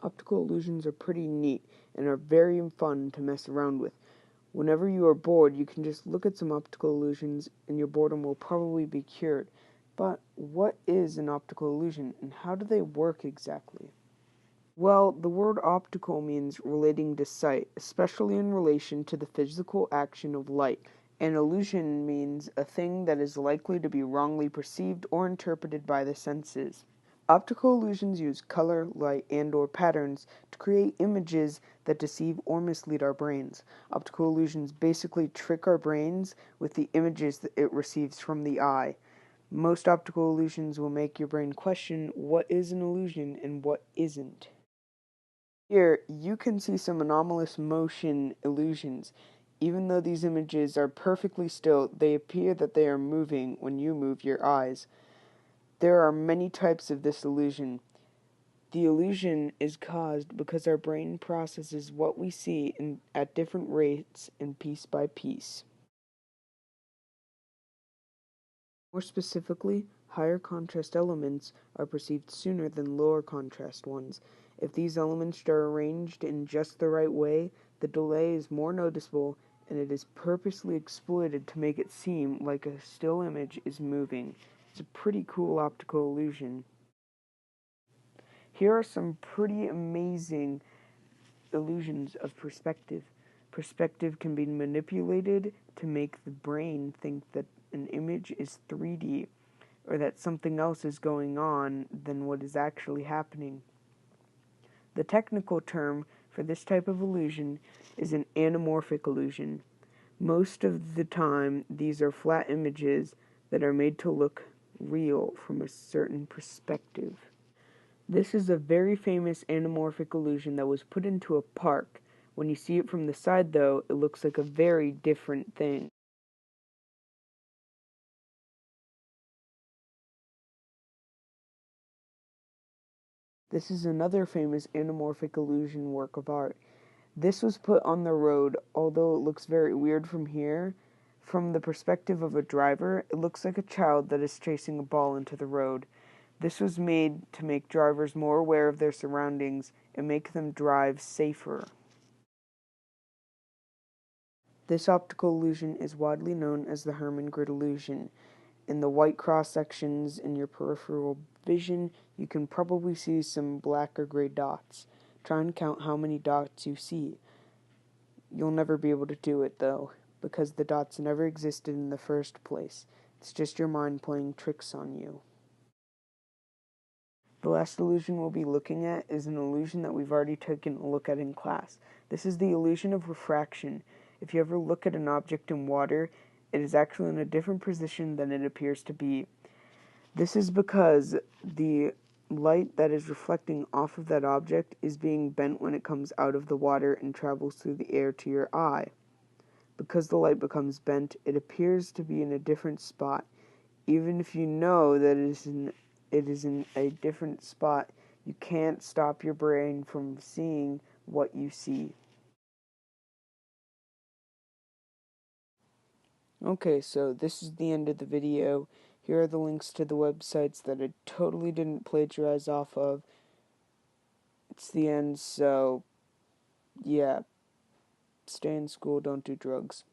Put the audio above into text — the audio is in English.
Optical illusions are pretty neat and are very fun to mess around with. Whenever you are bored, you can just look at some optical illusions and your boredom will probably be cured. But what is an optical illusion and how do they work exactly? Well, the word optical means relating to sight, especially in relation to the physical action of light. An illusion means a thing that is likely to be wrongly perceived or interpreted by the senses. Optical illusions use color, light, and/or patterns to create images that deceive or mislead our brains. Optical illusions basically trick our brains with the images that it receives from the eye. Most optical illusions will make your brain question what is an illusion and what isn't. Here, you can see some anomalous motion illusions. Even though these images are perfectly still, they appear that they are moving when you move your eyes. There are many types of this illusion. The illusion is caused because our brain processes what we see at different rates and piece by piece. More specifically, higher contrast elements are perceived sooner than lower contrast ones. If these elements are arranged in just the right way, the delay is more noticeable and it is purposely exploited to make it seem like a still image is moving. It's a pretty cool optical illusion. Here are some pretty amazing illusions of perspective. Perspective can be manipulated to make the brain think that an image is 3D or that something else is going on than what is actually happening. The technical term for this type of illusion is an anamorphic illusion. Most of the time, these are flat images that are made to look real from a certain perspective. This is a very famous anamorphic illusion that was put into a park. When you see it from the side, though, it looks like a very different thing. This is another famous anamorphic illusion work of art. This was put on the road, although it looks very weird from here. From the perspective of a driver, it looks like a child that is chasing a ball into the road. This was made to make drivers more aware of their surroundings and make them drive safer. This optical illusion is widely known as the Hermann grid illusion. In the white cross sections in your peripheral vision, you can probably see some black or gray dots. Try and count how many dots you see. You'll never be able to do it, though, because the dots never existed in the first place. It's just your mind playing tricks on you. The last illusion we'll be looking at is an illusion that we've already taken a look at in class. This is the illusion of refraction. If you ever look at an object in water, it is actually in a different position than it appears to be. This is because the light that is reflecting off of that object is being bent when it comes out of the water and travels through the air to your eye. Because the light becomes bent, it appears to be in a different spot. Even if you know that it is in a different spot, you can't stop your brain from seeing what you see. Okay, so this is the end of the video. Here are the links to the websites that I totally didn't plagiarize off of. It's the end, so yeah, stay in school, don't do drugs.